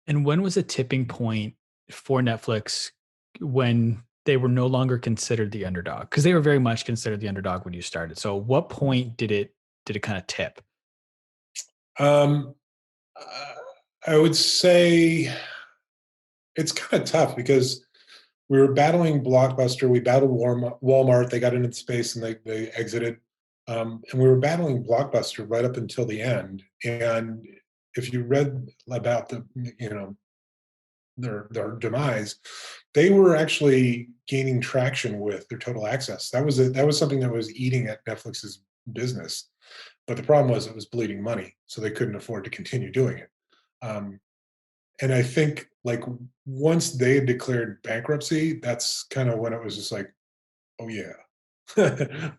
And when was a tipping point for Netflix when they were no longer considered the underdog? Because they were very much considered the underdog when you started. So what point did it kind of tip? Um, I would say it's kind of tough because we were battling Blockbuster, we battled Walmart, they got into space and they exited, and we were battling Blockbuster right up until the end. And if you read about you know, their demise, they were actually gaining traction with their total access. That was something that was eating at Netflix's business. But the problem was it was bleeding money, so they couldn't afford to continue doing it. Um, and I think like once they had declared bankruptcy, that's kind of when it was just like, oh yeah,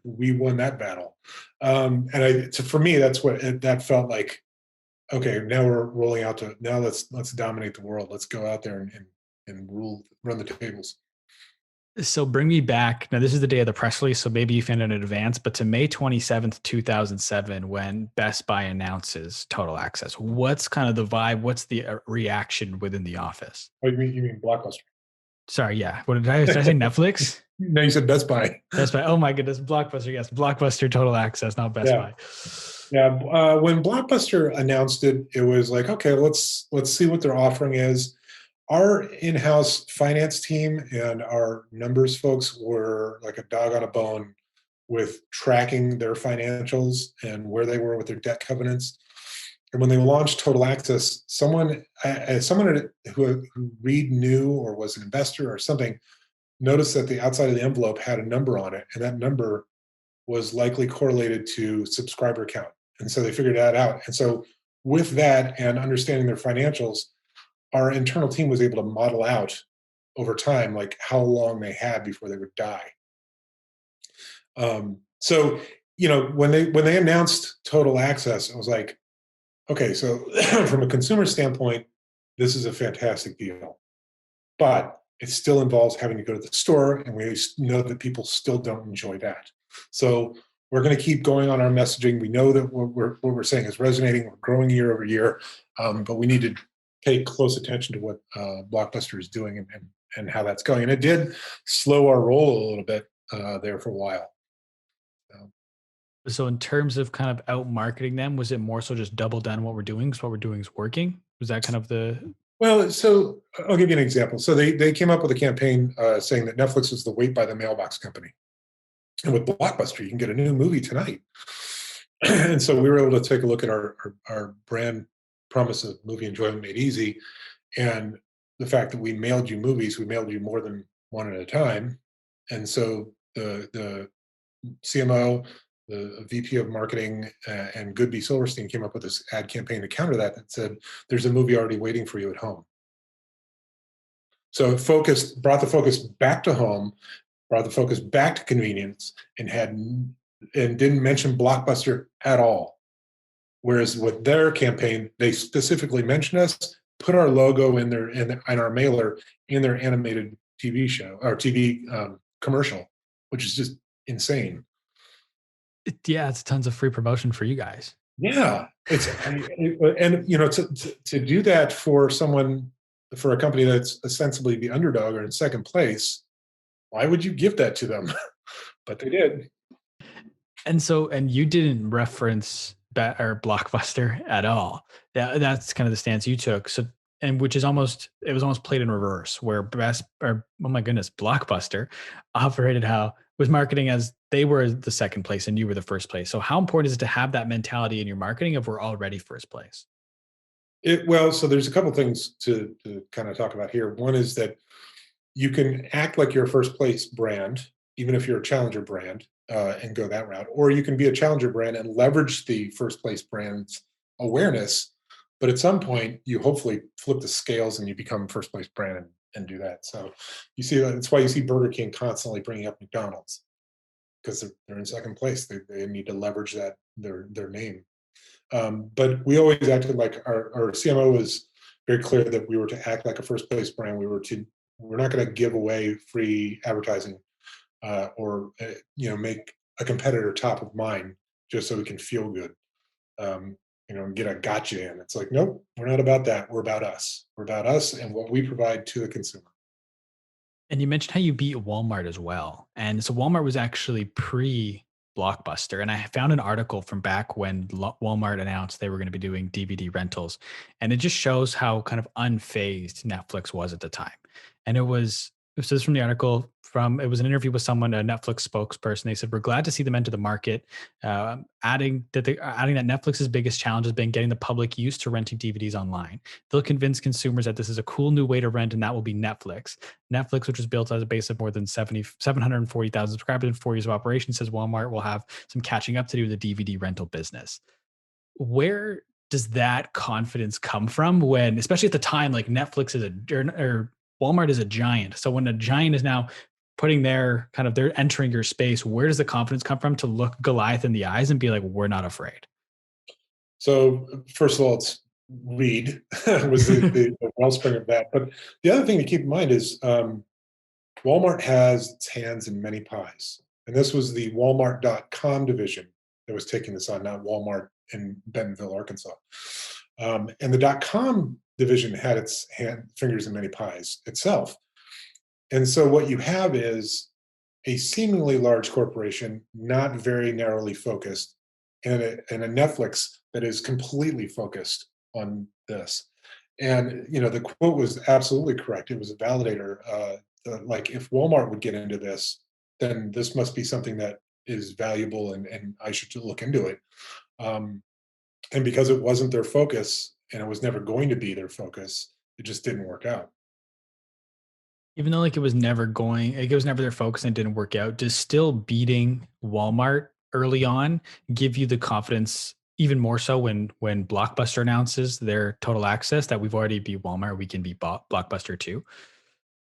we won that battle. For me, that's that felt like. Okay, now we're rolling out to now. Let's dominate the world. Let's go out there and run the tables. So bring me back. Now, this is the day of the press release, so maybe you found it in advance, but to May 27th, 2007, when Best Buy announces Total Access. What's kind of the vibe? What's the reaction within the office? Oh, you mean Blockbuster? Sorry, yeah. What did I say? Netflix? No, you said Best Buy. Best Buy. Oh my goodness, Blockbuster. Yes, Blockbuster Total Access, not Best Yeah. Buy. Yeah, when Blockbuster announced it, it was like, okay, let's see what their offering is. Our in-house finance team and our numbers folks were like a dog on a bone with tracking their financials and where they were with their debt covenants. And when they launched Total Access, someone who Reed knew or was an investor or something noticed that the outside of the envelope had a number on it, and that number was likely correlated to subscriber count. And so they figured that out. And so with that and understanding their financials, our internal team was able to model out over time like how long they had before they would die. So when they announced Total Access, I was like, okay, so from a consumer standpoint, this is a fantastic deal, but it still involves having to go to the store, and we know that people still don't enjoy that. So we're going to keep going on our messaging. We know that what we're saying is resonating. We're growing year over year, but we need to pay close attention to what Blockbuster is doing and how that's going. And it did slow our roll a little bit there for a while. Um, So in terms of kind of out marketing them, was it more so just double down what we're doing? Because what we're doing is working. Was that kind of the well, so I'll give you an example. So they came up with a campaign saying that Netflix was the wait by the mailbox company. And with Blockbuster, you can get a new movie tonight. And so we were able to take a look at our brand promise of movie enjoyment made easy, and the fact that we mailed you movies, we mailed you more than one at a time. And so the CMO, the VP of marketing, and Goodby Silverstein came up with this ad campaign to counter that said, "There's a movie already waiting for you at home." So it brought the focus back to home, brought the focus back to convenience, and didn't mention Blockbuster at all. Whereas with their campaign, they specifically mentioned us, put our logo in our mailer in their animated TV show or TV commercial, which is just insane. yeah, it's tons of free promotion for you guys. Yeah, and to do that for a company that's ostensibly the underdog or in second place, why would you give that to them? But they did. And so, and you didn't reference or Blockbuster at all. That's kind of the stance you took. So, and which is it was almost played in reverse, where oh my goodness, Blockbuster operated how was marketing as they were the second place and you were the first place. So, how important is it to have that mentality in your marketing if we're already first place? So there's a couple things to kind of talk about here. One is that you can act like you're a first place brand, even if you're a challenger brand, and go that route. Or you can be a challenger brand and leverage the first place brand's awareness. But at some point, you hopefully flip the scales and you become first place brand and do that. So you see that's why you see Burger King constantly bringing up McDonald's because they're in second place. They need to leverage their name. But we always acted like our CMO was very clear that we were to act like a first place brand. We're not going to give away free advertising or make a competitor top of mind just so we can feel good. and get a gotcha in. It's like, nope, we're not about that. We're about us. We're about us and what we provide to the consumer. And you mentioned how you beat Walmart as well. And so Walmart was actually pre Blockbuster. And I found an article from back when Walmart announced they were going to be doing DVD rentals. And it just shows how kind of unfazed Netflix was at the time. And it says from the article from, it was an interview with someone, a Netflix spokesperson. They said, "We're glad to see them enter the market, adding that Netflix's biggest challenge has been getting the public used to renting DVDs online. They'll convince consumers that this is a cool new way to rent, and that will be Netflix. Netflix, which was built as a base of more than 740,000 subscribers in 4 years of operation, says Walmart will have some catching up to do with the DVD rental business." Where does that confidence come from when, especially at the time, like Netflix is or Walmart is a giant. So when a giant is now putting they're entering your space, where does the confidence come from to look Goliath in the eyes and be like, we're not afraid? So first of all, it's Reed was the wellspring of that. But the other thing to keep in mind is Walmart has its hands in many pies. And this was the Walmart.com division that was taking this on, not Walmart in Bentonville, Arkansas. And the .com division had its fingers in many pies itself. And so what you have is a seemingly large corporation, not very narrowly focused, and a Netflix that is completely focused on this. And the quote was absolutely correct. It was a validator. Like if Walmart would get into this, then this must be something that is valuable, and I should look into it. Um, and because it wasn't their focus, and it was never going to be their focus, it just didn't work out. Even though it was never their focus and didn't work out, does still beating Walmart early on give you the confidence even more so when Blockbuster announces their total access that we've already beat Walmart, we can beat Blockbuster too?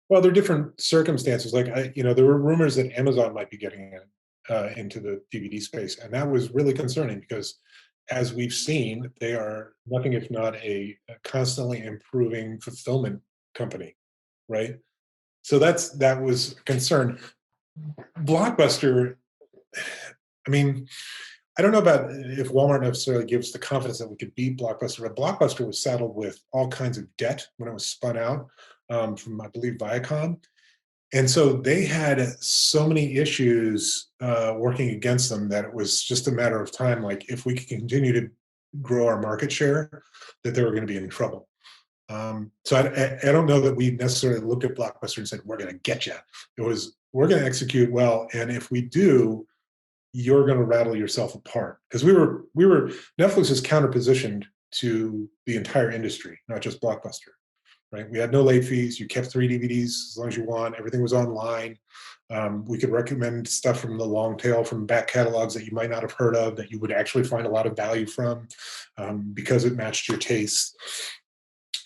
Well, there are different circumstances. Like there were rumors that Amazon might be getting into the DVD space, and that was really concerning because, as we've seen, they are nothing if not a constantly improving fulfillment company, right? So that was a concern. Blockbuster, I mean, I don't know about if Walmart necessarily gives the confidence that we could beat Blockbuster, but Blockbuster was saddled with all kinds of debt when it was spun out from, I believe, Viacom. And so they had so many issues working against them that it was just a matter of time. Like if we could continue to grow our market share, that they were going to be in trouble. So I don't know that we necessarily looked at Blockbuster and said, we're going to get you. It was, we're going to execute well. And if we do, you're going to rattle yourself apart. Because we were, Netflix is counterpositioned to the entire industry, not just Blockbuster, right? We had no late fees. You kept 3 DVDs as long as you want. Everything was online. We could recommend stuff from the long tail, from back catalogs that you might not have heard of, that you would actually find a lot of value from because it matched your tastes.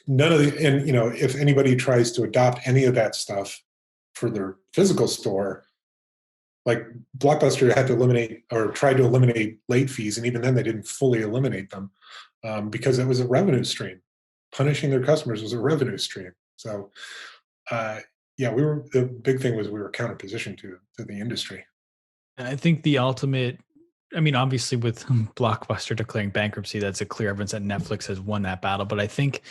None of the, and if anybody tries to adopt any of that stuff for their physical store, like Blockbuster had to eliminate or tried to eliminate late fees, and even then they didn't fully eliminate them because it was a revenue stream. Punishing their customers was a revenue stream. So, yeah, the big thing was we were counterpositioned to the industry. And I think the ultimate, I mean, obviously with Blockbuster declaring bankruptcy, that's a clear evidence that Netflix has won that battle. But I think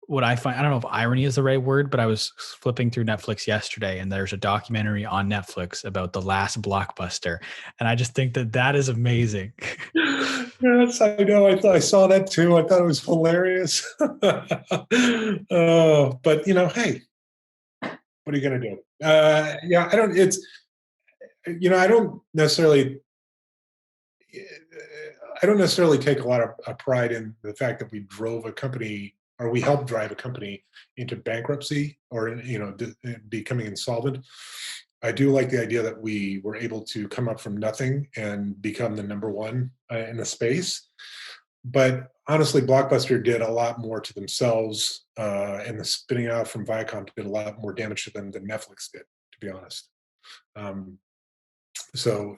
what I find, I don't know if irony is the right word, but I was flipping through Netflix yesterday and there's a documentary on Netflix about the last Blockbuster. And I just think that that is amazing. Yes, I know. I saw that too. I thought it was hilarious. But hey, what are you going to do? Yeah, I don't. It's I don't necessarily. I don't necessarily take a lot of pride in the fact that we drove a company or we helped drive a company into bankruptcy or becoming insolvent. I do like the idea that we were able to come up from nothing and become the number one in the space. But honestly, Blockbuster did a lot more to themselves, and the spinning out from Viacom did a lot more damage to them than Netflix did, to be honest. Um, so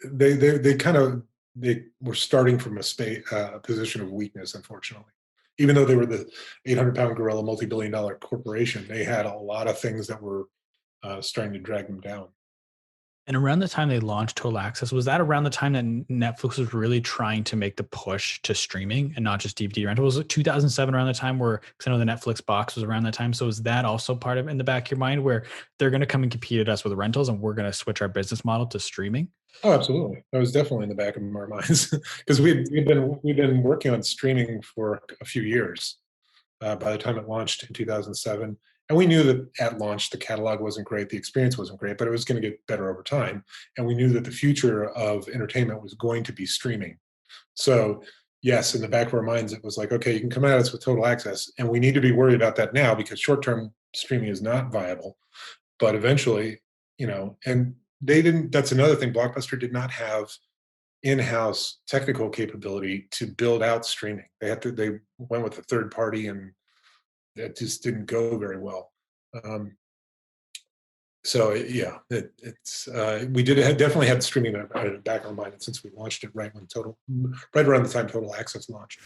they kind of they were starting from a position of weakness, unfortunately. Even though they were the 800-pound gorilla, multi-billion-dollar corporation, they had a lot of things that were starting to drag them down. And around the time they launched Total Access, was that around the time that Netflix was really trying to make the push to streaming and not just DVD rental? Was it 2007 around the time where, because I know the Netflix box was around that time. So is that also part of in the back of your mind where they're going to come and compete at us with rentals and we're going to switch our business model to streaming? Oh, absolutely. That was definitely in the back of our minds because we've been working on streaming for a few years. By the time it launched in 2007, and we knew that at launch the catalog wasn't great, the experience wasn't great, but it was going to get better over time. And we knew that the future of entertainment was going to be streaming. So, yes, in the back of our minds, it was like, okay, you can come at us with total access, and we need to be worried about that now because short-term streaming is not viable. But eventually, and they didn't. That's another thing. Blockbuster did not have in-house technical capability to build out streaming. They went with a third party, and that just didn't go very well. Um, so yeah, it's we definitely had streaming in the back of our mind since we launched it right around the time Total Access launched.